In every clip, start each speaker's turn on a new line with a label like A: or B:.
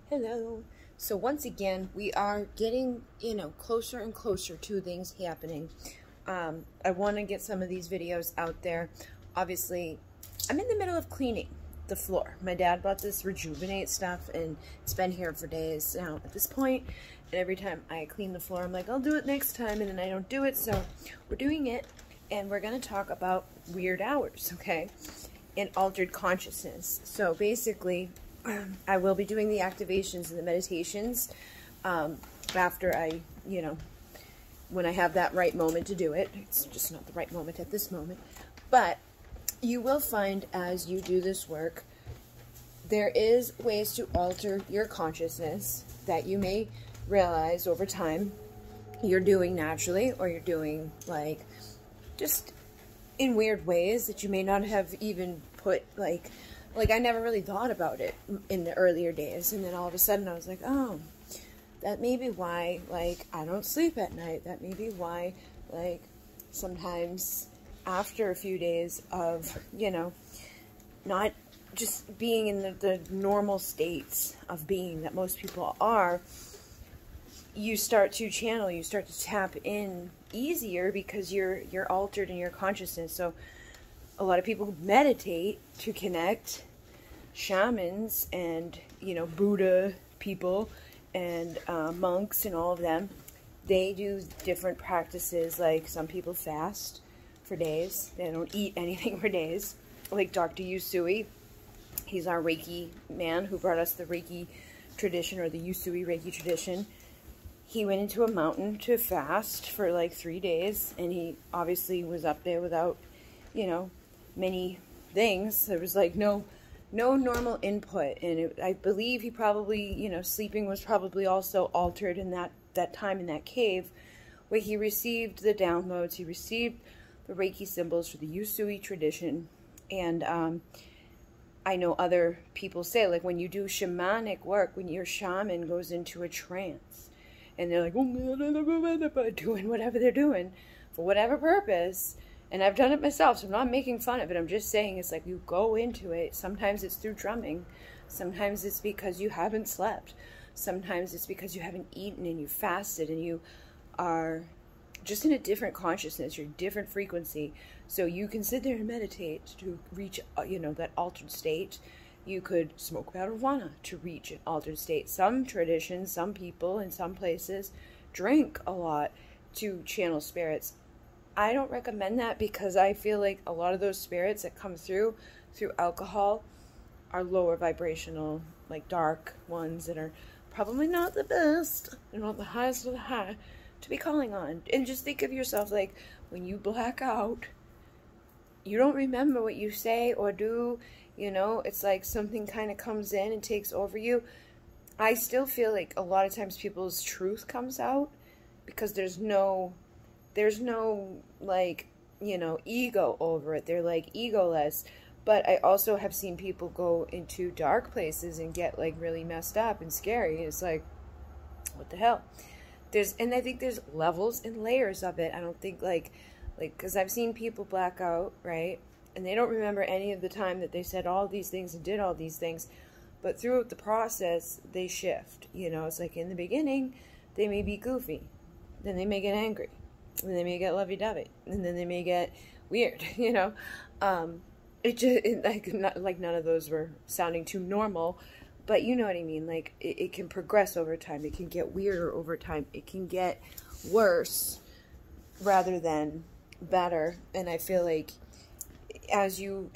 A: Hello. So once again, we are getting, closer and closer to things happening. I want to get some of these videos out there. Obviously, I'm in the middle of cleaning the floor. My dad bought this Rejuvenate stuff, and it's been here for days now at this point. And every time I clean the floor, I'm like, I'll do it next time, and then I don't do it. So we're doing it, and we're going to talk about weird hours, okay, and altered consciousness. So basically, I will be doing the activations and the meditations after I, when I have that right moment to do it. It's just not the right moment at this moment. But you will find as you do this work, there is ways to alter your consciousness that you may realize over time you're doing naturally, or you're doing like just in weird ways that you may not have even put like I never really thought about it in the earlier days, and then all of a sudden I was like, oh, that may be why, like, I don't sleep at night. That may be why, like, sometimes after a few days of, not just being in the normal states of being that most people are, you start to channel, you start to tap in easier because you're altered in your consciousness. So a lot of people meditate to connect. Shamans and, Buddha people and monks and all of them, they do different practices. Like some people fast for days. They don't eat anything for days. Like Dr. Usui, he's our Reiki man who brought us the Reiki tradition, or the Usui Reiki tradition. He went into a mountain to fast for like 3 days, and he obviously was up there without, many things. There was like no normal input, and I believe he probably, sleeping was probably also altered in that time in that cave, where he received the downloads, he received the Reiki symbols for the Usui tradition. And I know other people say, like, when you do shamanic work, when your shaman goes into a trance, and they're like, doing whatever they're doing for whatever purpose. And I've done it myself, so I'm not making fun of it. I'm just saying it's like you go into it. Sometimes it's through drumming. Sometimes it's because you haven't slept. Sometimes it's because you haven't eaten and you fasted and you are just in a different consciousness. You're a different frequency. So you can sit there and meditate to reach, that altered state. You could smoke marijuana to reach an altered state. Some traditions, some people in some places drink a lot to channel spirits. I don't recommend that because I feel like a lot of those spirits that come through alcohol are lower vibrational, like dark ones that are probably not the best. They're not the highest of the high to be calling on. And just think of yourself, like, when you black out, you don't remember what you say or do, it's like something kind of comes in and takes over you. I still feel like a lot of times people's truth comes out because there's no like, ego over it. They're like egoless. But I also have seen people go into dark places and get like really messed up and scary. It's like, what the hell? And I think there's levels and layers of it. I don't think like, because I've seen people black out, right? And they don't remember any of the time that they said all these things and did all these things. But throughout the process, they shift. It's like in the beginning, they may be goofy. Then they may get angry. And they may get lovey-dovey, and then they may get weird, like none of those were sounding too normal, but you know what I mean. Like it can progress over time. It can get weirder over time. It can get worse rather than better. And I feel like as you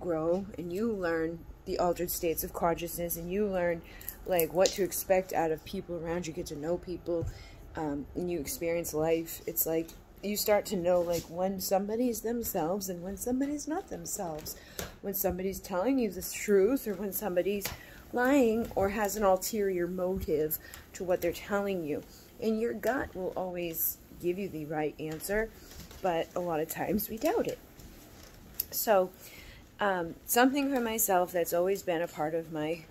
A: grow and you learn the altered states of consciousness, and you learn like what to expect out of people around you, get to know people. And you experience life, it's like you start to know like when somebody's themselves and when somebody's not themselves, when somebody's telling you the truth or when somebody's lying or has an ulterior motive to what they're telling you. And your gut will always give you the right answer, but a lot of times we doubt it. So something for myself that's always been a part of my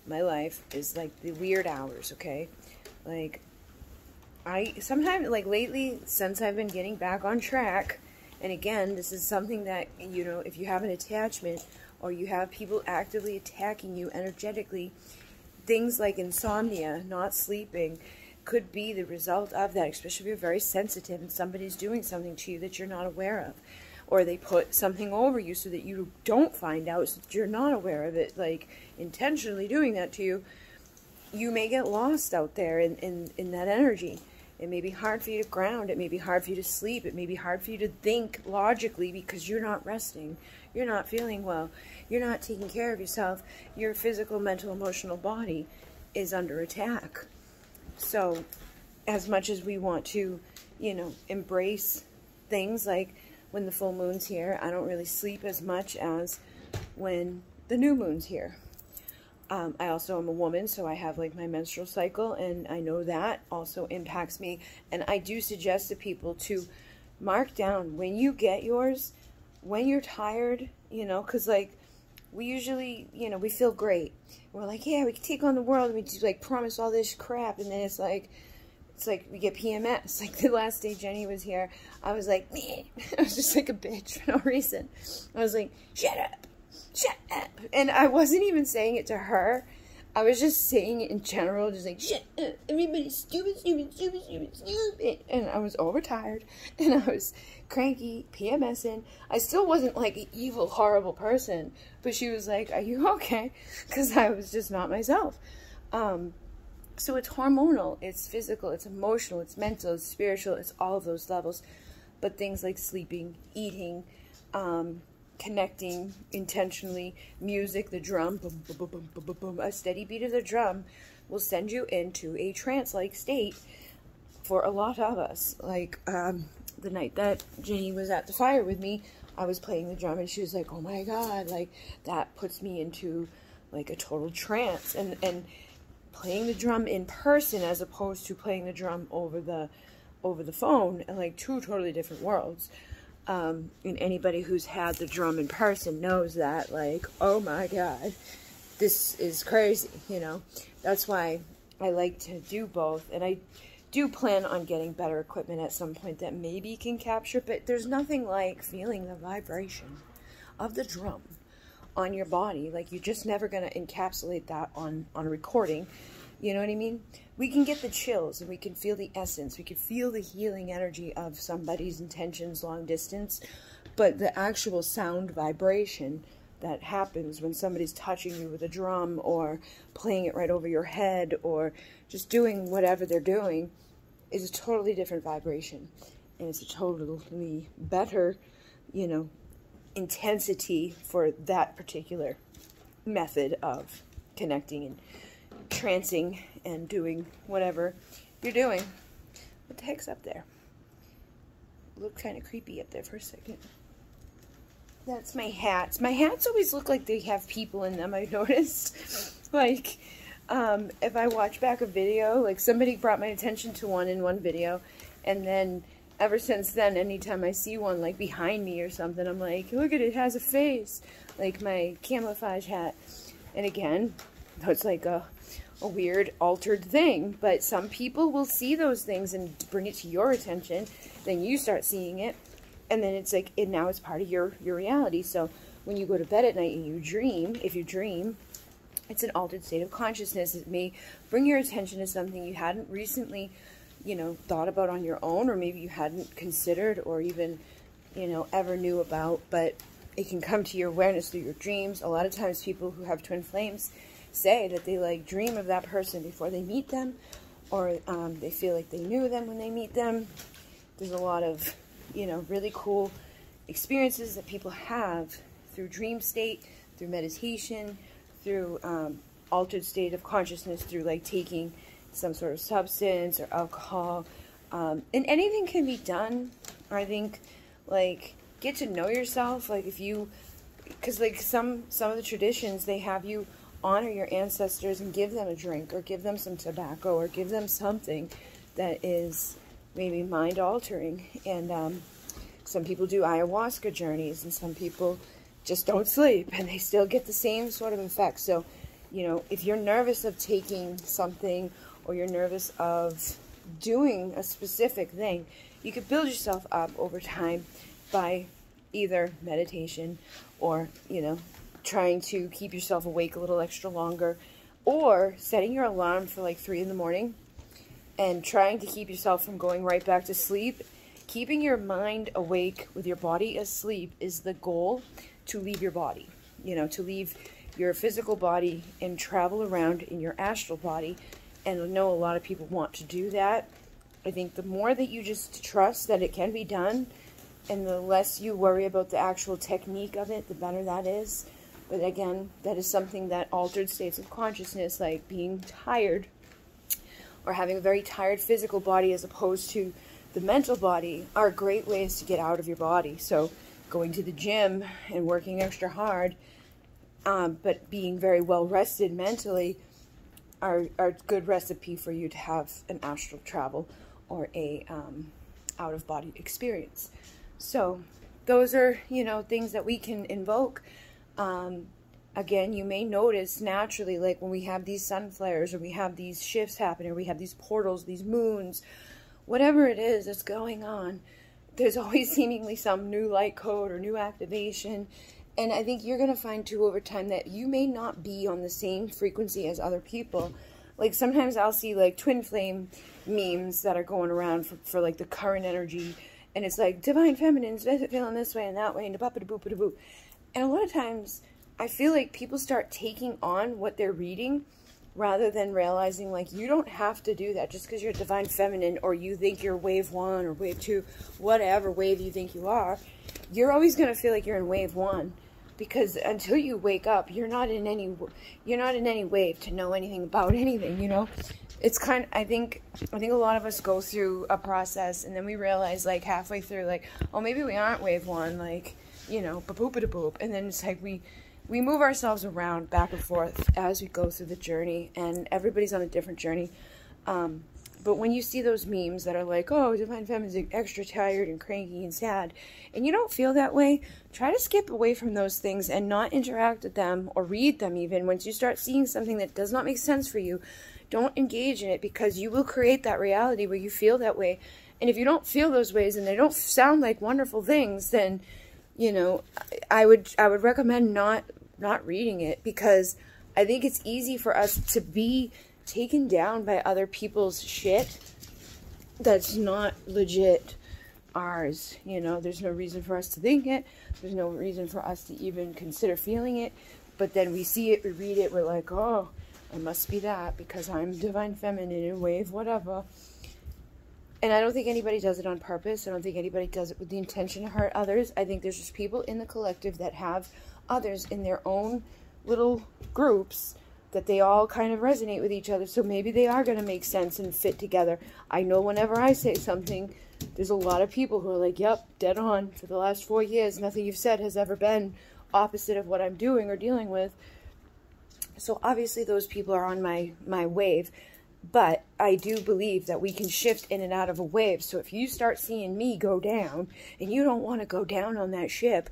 A: life is like the weird hours, okay? Like I sometimes, like lately, since I've been getting back on track, and again, this is something that, if you have an attachment or you have people actively attacking you energetically, things like insomnia, not sleeping, could be the result of that, especially if you're very sensitive and somebody's doing something to you that you're not aware of. Or they put something over you so that you don't find out, so that you're not aware of it, like intentionally doing that to you. You may get lost out there in that energy. It may be hard for you to ground. It may be hard for you to sleep. It may be hard for you to think logically because you're not resting. You're not feeling well. You're not taking care of yourself. Your physical, mental, emotional body is under attack. So as much as we want to, you know, embrace things like when the full moon's here, I don't really sleep as much as when the new moon's here. I also am a woman, so I have like my menstrual cycle, and I know that also impacts me. And I do suggest to people to mark down when you get yours, when you're tired, you know, because like we usually, you know, we feel great. We're like, yeah, we can take on the world, and we just like promise all this crap, and then it's like we get PMS. Like the last day Jenny was here, I was like, meh. I was just like a bitch for no reason. I was like, shut up. Shut up. And I wasn't even saying it to her. I was just saying it in general, just like, shut up. Everybody's stupid, stupid, stupid, stupid, stupid. And I was overtired, and I was cranky, PMSing. I still wasn't like an evil, horrible person, but she was like, are you okay? Because I was just not myself. So it's hormonal, it's physical, it's emotional, it's mental, it's spiritual, it's all of those levels. But things like sleeping, eating, connecting intentionally, music, the drum, boom, boom, boom, boom, boom, boom, boom, a steady beat of the drum will send you into a trance-like state for a lot of us. Like the night that Jenny was at the fire with me, I was playing the drum, and she was like, oh my God, like that puts me into like a total trance. And playing the drum in person as opposed to playing the drum over the phone, and like two totally different worlds. And anybody who's had the drum in person knows that, like, oh my God, this is crazy, you know. That's why I like to do both, and I do plan on getting better equipment at some point that maybe can capture, but there's nothing like feeling the vibration of the drum on your body. Like, you're just never going to encapsulate that on a recording. You know what I mean? We can get the chills, and we can feel the essence. We can feel the healing energy of somebody's intentions long distance. But the actual sound vibration that happens when somebody's touching you with a drum or playing it right over your head or just doing whatever they're doing is a totally different vibration. And it's a totally better, you know, intensity for that particular method of connecting and trancing and doing whatever you're doing. What the heck's up there? Looked kind of creepy up there for a second. That's my hats. My hats always look like they have people in them, I've noticed. Like, if I watch back a video, like somebody brought my attention to one in one video, and then ever since then, anytime I see one like behind me or something, I'm like, look at it, it has a face. Like my camouflage hat. And again, it's like a weird altered thing, but some people will see those things and bring it to your attention, then you start seeing it, and then it's like, and now it's part of your reality. So when you go to bed at night and you dream, if you dream, it's an altered state of consciousness. It may bring your attention to something you hadn't recently, you know, thought about on your own, or maybe you hadn't considered or even, you know, ever knew about, but it can come to your awareness through your dreams. A lot of times people who have twin flames say that they like dream of that person before they meet them, or they feel like they knew them when they meet them. There's a lot of, you know, really cool experiences that people have through dream state, through meditation, through altered state of consciousness, through like taking some sort of substance or alcohol. And anything can be done. I think, like, get to know yourself. Like, if you, because like some of the traditions, they have you honor your ancestors and give them a drink, or give them some tobacco, or give them something that is maybe mind altering. And some people do ayahuasca journeys, and some people just don't sleep and they still get the same sort of effect. So, you know, if you're nervous of taking something, or you're nervous of doing a specific thing, you could build yourself up over time by either meditation or, you know, trying to keep yourself awake a little extra longer. or setting your alarm for like 3 in the morning and trying to keep yourself from going right back to sleep. Keeping your mind awake with your body asleep is the goal to leave your body, you know, to leave your physical body and travel around in your astral body. And I know a lot of people want to do that. I think the more that you just trust that it can be done, and the less you worry about the actual technique of it, the better that is. But again, that is something that altered states of consciousness, like being tired or having a very tired physical body as opposed to the mental body, are great ways to get out of your body. So going to the gym and working extra hard, but being very well rested mentally are a good recipe for you to have an astral travel or a out-of-body experience. So those are, you know, things that we can invoke. Again, you may notice naturally, like when we have these sun flares or we have these shifts happening or we have these portals, these moons, whatever it is that's going on, there's always seemingly some new light code or new activation. And I think you're going to find too over time that you may not be on the same frequency as other people. Like sometimes I'll see like twin flame memes that are going around for like the current energy. And it's like divine feminines feeling this way and that way and da-ba-da-boop-a-da-boop. And a lot of times I feel like people start taking on what they're reading rather than realizing like you don't have to do that just because you're divine feminine or you think you're wave 1 or wave 2, whatever wave you think you are. You're always going to feel like you're in wave 1 because until you wake up, you're not in any wave to know anything about anything, you know? It's kind of, I think a lot of us go through a process and then we realize like halfway through like, oh, maybe we aren't wave 1, like, you know, ba-boop-a-da-boop. And then it's like we move ourselves around back and forth as we go through the journey, and everybody's on a different journey. But when you see those memes that are like, oh, divine feminine's extra tired and cranky and sad, and you don't feel that way, try to skip away from those things and not interact with them or read them even. Once you start seeing something that does not make sense for you, don't engage in it, because you will create that reality where you feel that way. And if you don't feel those ways and they don't sound like wonderful things, then, you know, I would recommend not reading it, because I think it's easy for us to be taken down by other people's shit that's not legit ours. You know, there's no reason for us to think it. There's no reason for us to even consider feeling it. But then we see it, we read it, we're like, oh, it must be that because I'm divine feminine and wave whatever. And I don't think anybody does it on purpose. I don't think anybody does it with the intention to hurt others. I think there's just people in the collective that have others in their own little groups that they all kind of resonate with each other. So maybe they are going to make sense and fit together. I know whenever I say something, there's a lot of people who are like, yep, dead on. For the last 4 years, nothing you've said has ever been opposite of what I'm doing or dealing with. So obviously those people are on my wave. But I do believe that we can shift in and out of a wave. So if you start seeing me go down and you don't want to go down on that ship,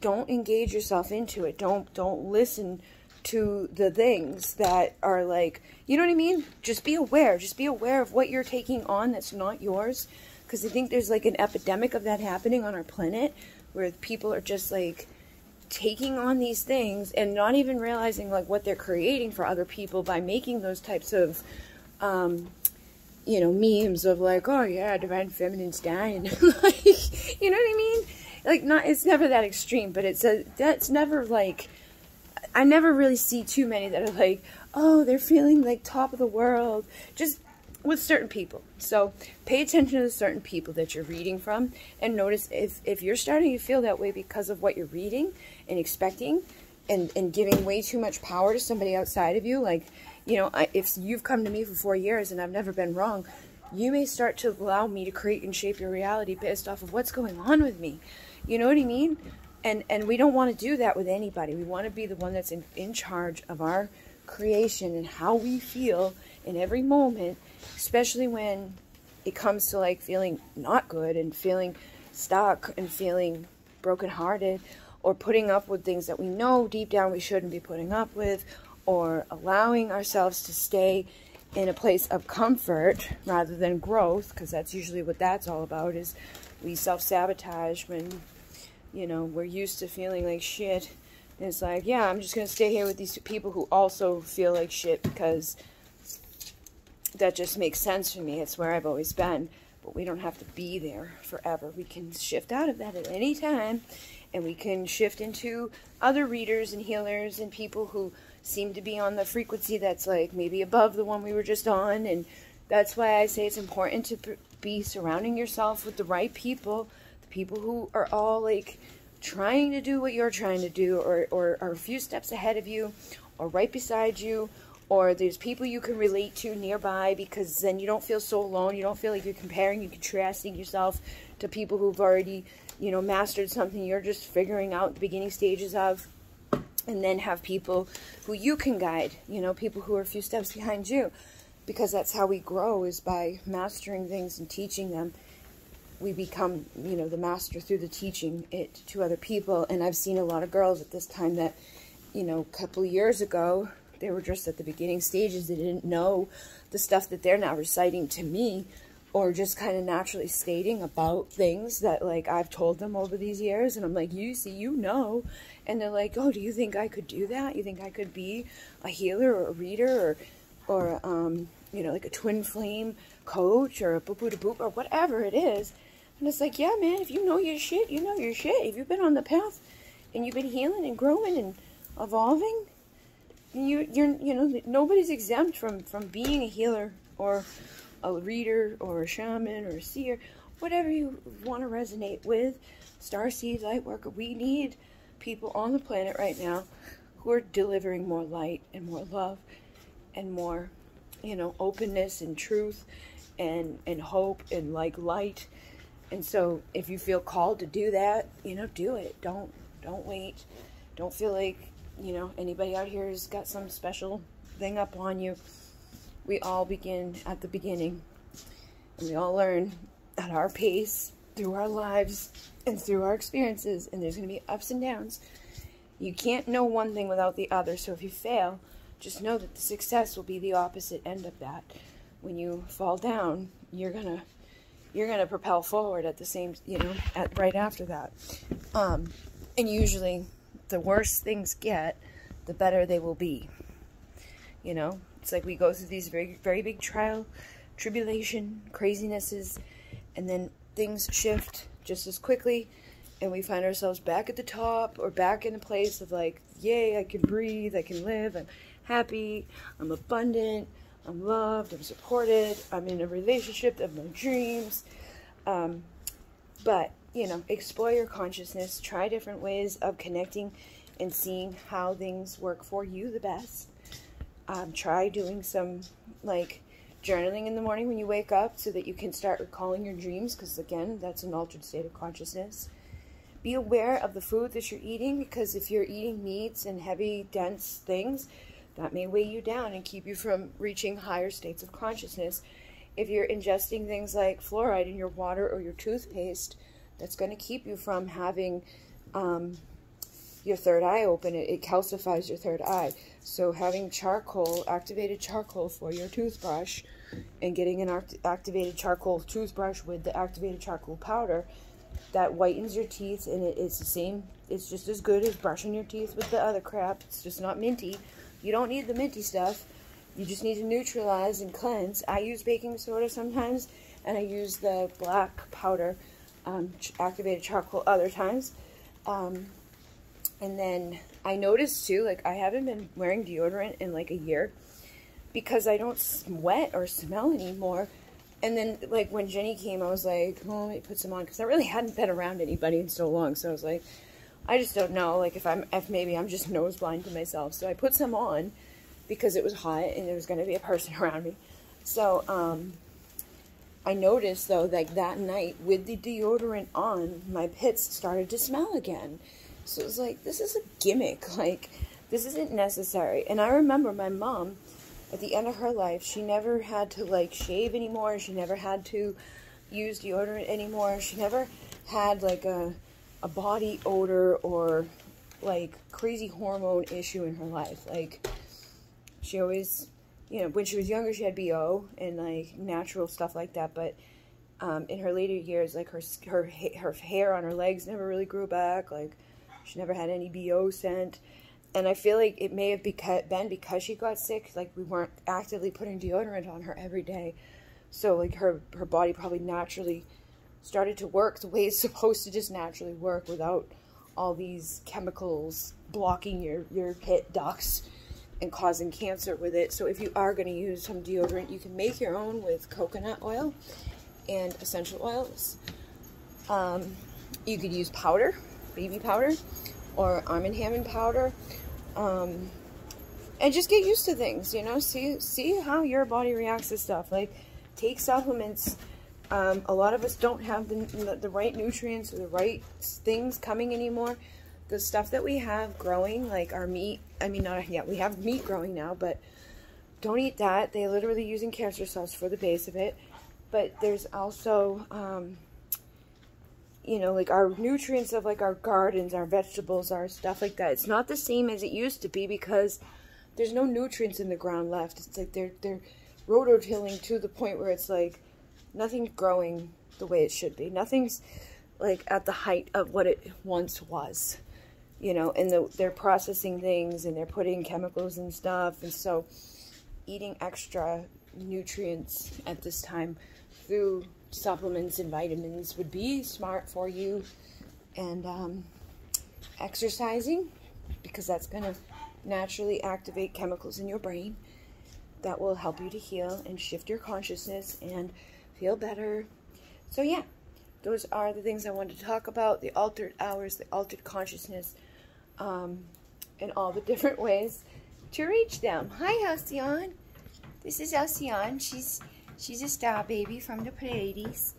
A: don't engage yourself into it. Don't listen to the things that are like, you know what I mean? Just be aware. Just be aware of what you're taking on that's not yours. Because I think there's like an epidemic of that happening on our planet, where people are just like taking on these things and not even realizing like what they're creating for other people by making those types of you know, memes of like, oh yeah, divine feminine's dying. Like, you know what I mean? Like, it's never that extreme, but that's never like, I never really see too many that are like, oh, they're feeling like top of the world, just with certain people. So pay attention to the certain people that you're reading from, and notice if you're starting to feel that way because of what you're reading and expecting and giving way too much power to somebody outside of you. Like, you know, if you've come to me for 4 years and I've never been wrong, you may start to allow me to create and shape your reality based off of what's going on with me. You know what I mean? And we don't want to do that with anybody. We want to be the one that's in charge of our creation and how we feel in every moment, especially when it comes to like feeling not good and feeling stuck and feeling brokenhearted, or putting up with things that we know deep down we shouldn't be putting up with, or allowing ourselves to stay in a place of comfort rather than growth, because that's usually what that's all about, is we self-sabotage when, you know, we're used to feeling like shit And it's like, yeah, I'm just going to stay here with these people who also feel like shit because that just makes sense for me. It's where I've always been. But we don't have to be there forever. We can shift out of that at any time. And we can shift into other readers and healers and people who seem to be on the frequency that's like maybe above the one we were just on. And that's why I say it's important to be surrounding yourself with the right people. The people who are all like trying to do what you're trying to do, or are a few steps ahead of you, or right beside you, or there's people you can relate to nearby, because then you don't feel so alone. You don't feel like you're comparing and contrasting yourself to people who've already, you know, mastered something you're just figuring out the beginning stages of. And then have people who you can guide, you know, people who are a few steps behind you, because that's how we grow, is by mastering things and teaching them. We become, you know, the master through the teaching it to other people. And I've seen a lot of girls at this time that, you know, a couple of years ago, they were just at the beginning stages. They didn't know the stuff that they're now reciting to me, or just kind of naturally stating about things that, like, I've told them over these years. And I'm like, you see, you know. And they're like, oh, do you think I could do that? You think I could be a healer or a reader or you know, like a twin flame coach or a boop-boop-boop or whatever it is? And it's like, yeah, man, if you know your shit, you know your shit. If you've been on the path and you've been healing and growing and evolving, you're you know, nobody's exempt from being a healer or a reader or a shaman or a seer, whatever you want to resonate with. Starseed, light worker, we need people on the planet right now who are delivering more light and more love and more, you know, openness and truth and hope and like light. And so if you feel called to do that, you know, do it. Don't wait. Don't feel like, you know, anybody out here has got some special thing up on you. We all begin at the beginning, and we all learn at our pace through our lives and through our experiences, and there's going to be ups and downs. You can't know one thing without the other, so if you fail, just know that the success will be the opposite end of that. When you fall down, you're gonna propel forward at the same, you know, right after that. And usually, the worse things get, the better they will be. You know, it's like we go through these very, very big trial, tribulation, crazinesses, and then things shift just as quickly, and we find ourselves back at the top, or back in a place of like, yay, I can breathe, I can live, I'm happy, I'm abundant, I'm loved, I'm supported, I'm in a relationship of my dreams. But, you know, explore your consciousness, try different ways of connecting and seeing how things work for you the best. Try doing some, like, journaling in the morning when you wake up so that you can start recalling your dreams, because, again, that's an altered state of consciousness. Be aware of the food that you're eating, because if you're eating meats and heavy, dense things, that may weigh you down and keep you from reaching higher states of consciousness. If you're ingesting things like fluoride in your water or your toothpaste, that's going to keep you from having your third eye open. It calcifies your third eye. So having charcoal, activated charcoal for your toothbrush, and getting an activated charcoal toothbrush with the activated charcoal powder, that whitens your teeth, and it's the same. It's just as good as brushing your teeth with the other crap. It's just not minty. You don't need the minty stuff. You just need to neutralize and cleanse. I use baking soda sometimes, and I use the black powder, activated charcoal other times. And then I noticed too, like, I haven't been wearing deodorant in like a year because I don't sweat or smell anymore. And then, like, when Jenny came, I was like, oh, let me put some on, because I really hadn't been around anybody in so long. So I was like, I just don't know, like, if maybe I'm just nose blind to myself. So I put some on because it was hot and there was going to be a person around me. So I noticed, though, like, that night with the deodorant on, my pits started to smell again. So it was like, this is a gimmick. Like, this isn't necessary. And I remember my mom, at the end of her life, she never had to, like, shave anymore. She never had to use deodorant anymore. She never had, like, a body odor or, like, crazy hormone issue in her life. Like, she always, you know, when she was younger, she had BO and, like, natural stuff like that. But in her later years, like, her hair on her legs never really grew back. Like, She never had any BO scent. And I feel like it may have been because she got sick, like we weren't actively putting deodorant on her every day. So like her body probably naturally started to work the way it's supposed to just naturally work without all these chemicals blocking your pit ducts and causing cancer with it. So if you are going to use some deodorant, you can make your own with coconut oil and essential oils. You could use powder, baby powder, or Arm & Hammer powder. And just get used to things, you know, see how your body reacts to stuff. Like, take supplements. A lot of us don't have the right nutrients or the right things coming anymore. The stuff that we have growing, like our meat, I mean, not yet, we have meat growing now, but don't eat that. They're literally using cancer cells for the base of it. But there's also, you know, like our nutrients of like our gardens, our vegetables, our stuff like that. It's not the same as it used to be because there's no nutrients in the ground left. It's like they're rototilling to the point where it's like nothing's growing the way it should be. Nothing's like at the height of what it once was, you know, and they're processing things and they're putting chemicals and stuff. And so eating extra nutrients at this time through supplements and vitamins would be smart for you. And exercising, because that's going to naturally activate chemicals in your brain that will help you to heal and shift your consciousness and feel better. So yeah, those are the things I wanted to talk about: the altered hours, the altered consciousness, and all the different ways to reach them. Hi, Alcyon. This is Alcyon. She's a star baby from the Pleiades.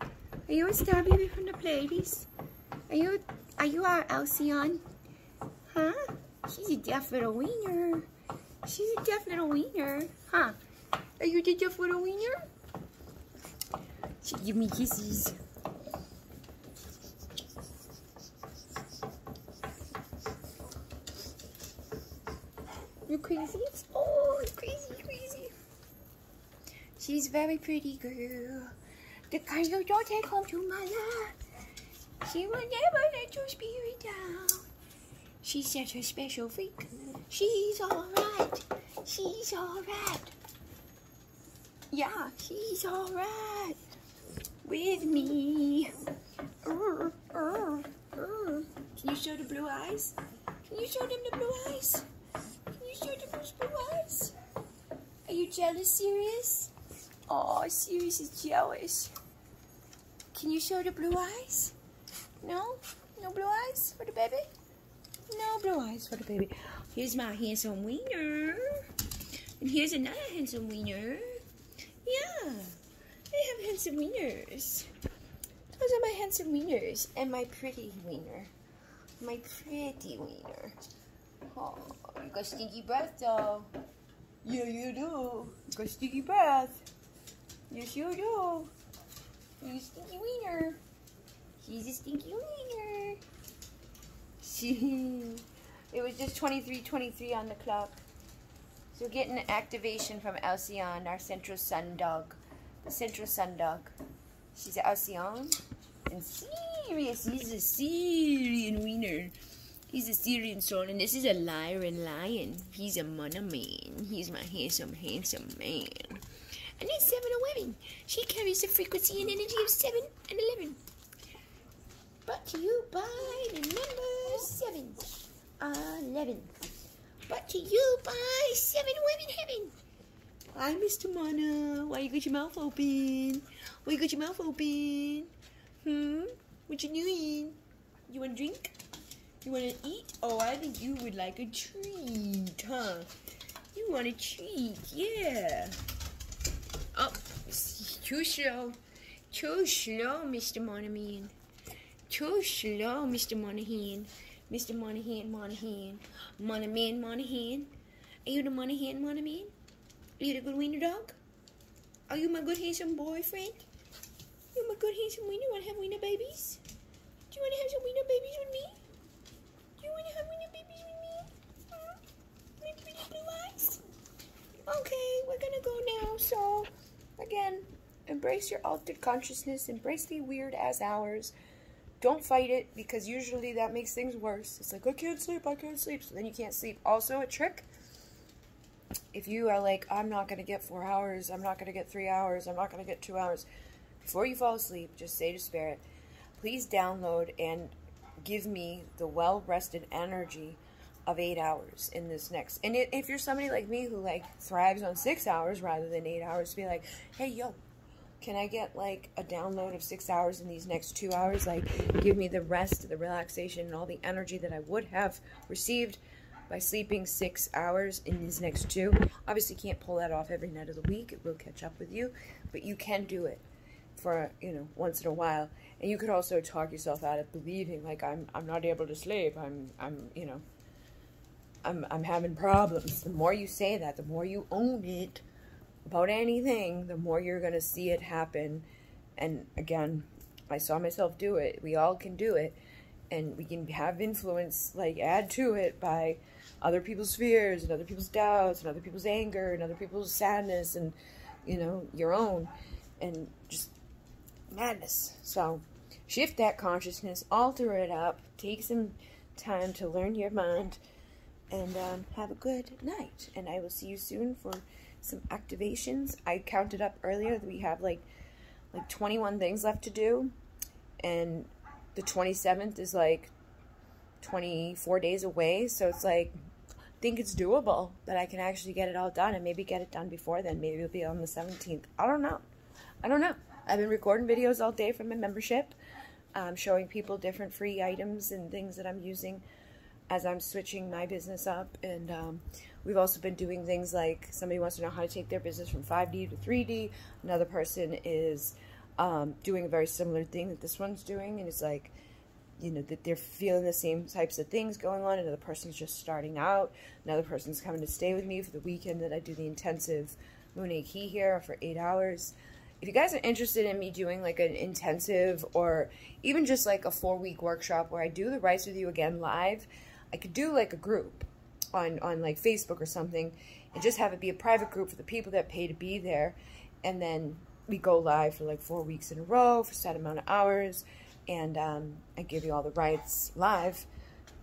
A: Are you a star baby from the Pleiades? Are you our Alcyon? Huh? She's a deaf little wiener. She's a deaf little wiener. Huh? Are you the deaf little wiener? She give me kisses. You crazy? Oh, crazy. She's a very pretty girl. The kind you don't take home to mother. She will never let your spirit down. She's such a special freak. She's alright. She's alright. Yeah, she's alright. With me. Can you show the blue eyes? Can you show them the blue eyes? Can you show them those blue eyes? Are you jealous, Sirius? Oh, Sirius is jealous. Can you show the blue eyes? No? No blue eyes for the baby? No blue eyes for the baby. Here's my handsome wiener. And here's another handsome wiener. Yeah. I have handsome wieners. Those are my handsome wieners. And my pretty wiener. My pretty wiener. Oh, you got stinky breath though. Yeah, you do. You got stinky breath. Yes, you do. You stinky wiener. She's a stinky wiener. It was just 23:23 on the clock. So getting an activation from Alcyon, our central sun dog. The central sun dog. She's Alcyon. And Sirius, he's a Syrian wiener. He's a Syrian soul, and this is a Lyran lion. He's a monoman. He's my handsome man. And that's 7-11. She carries the frequency and energy of 7 and 11. Brought to you by the number 7. 11. Brought to you by 7-11 Heaven. Hi, Mr. Mana. Why you got your mouth open? Why you got your mouth open? What you doing? You want a drink? You want to eat? Oh, I think you would like a treat, huh? You want a treat, yeah. Oh, too slow. Too slow, Mr. Monahan. Too slow, Mr. Monahan. Mr. Monahan. Monahan. Are you the Monahan? Are you the good wiener dog? Are you my good handsome boyfriend? You my good handsome wiener? Want to have wiener babies? Do you want to have some wiener babies with me? Do you want to have wiener babies with me? My pretty blue eyes? Okay, we're gonna go now. So, again, embrace your altered consciousness. Embrace the weird ass hours. don't fight it, because usually that makes things worse. It's like, I can't sleep, so then you can't sleep. Also, a trick, if you are like, I'm not going to get 4 hours, I'm not going to get 3 hours, I'm not going to get 2 hours, before you fall asleep, just say to Spirit, please download and give me the well-rested energy of 8 hours in this next. And if you're somebody like me who like thrives on 6 hours rather than 8 hours, be like, hey, yo, can I get like a download of 6 hours in these next 2 hours? Like, give me the rest, the relaxation, and all the energy that I would have received by sleeping 6 hours in these next 2. Obviously, can't pull that off every night of the week. It will catch up with you, but you can do it for, you know, once in a while. And you could also talk yourself out of believing like, I'm not able to sleep. I'm having problems. The more you say that, the more you own it about anything, the more you're going to see it happen. And again, I saw myself do it. We all can do it. And we can have influence, like, add to it by other people's fears and other people's doubts and other people's anger and other people's sadness and, you know, your own. And just madness. So shift that consciousness, alter it up, take some time to learn your mind, and have a good night. And I will see you soon for some activations. I counted up earlier that we have like 21 things left to do, and the 27th is like 24 days away, so it's like, I think it's doable that I can actually get it all done, and maybe get it done before then. Maybe it'll be on the 17th. I don't know. I've been recording videos all day from my membership, showing people different free items and things that I'm using as I'm switching my business up. And we've also been doing things like, somebody wants to know how to take their business from 5D to 3D. Another person is doing a very similar thing that this one's doing, and it's like, you know, that they're feeling the same types of things going on. Another person's just starting out. Another person's coming to stay with me for the weekend that I do the intensive Moon Key here for 8 hours. If you guys are interested in me doing like an intensive, or even just like a 4-week workshop where I do the Rice With You Again live, I could do like a group on like Facebook or something, and just have it be a private group for the people that pay to be there. And then we go live for like 4 weeks in a row for a set amount of hours, and I give you all the rights live.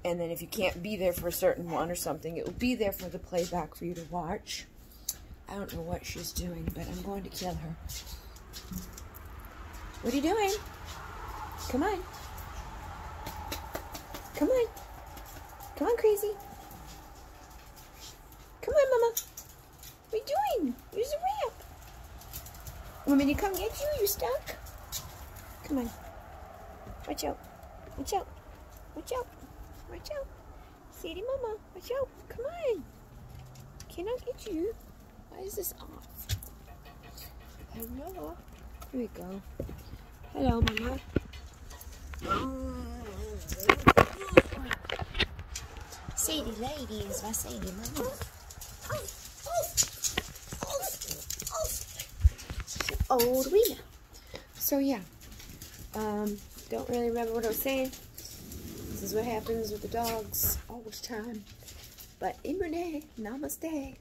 A: And then if you can't be there for a certain one or something, it will be there for the playback for you to watch. I don't know what she's doing, but I'm going to kill her. What are you doing? Come on. Come on. Come on, crazy. Come on, Mama. What are you doing? There's a ramp. Want me to come get you? You stuck? Come on. Watch out. Watch out. Watch out. Watch out. Sadie, Mama. Watch out. Come on. Can I get you? Why is this off? Hello. Here we go. Hello, Mama. Sadie ladies, my Sadie Mama. Old Wiener. So yeah, don't really remember what I was saying. This is what happens with the dogs all the time. But Imune, namaste.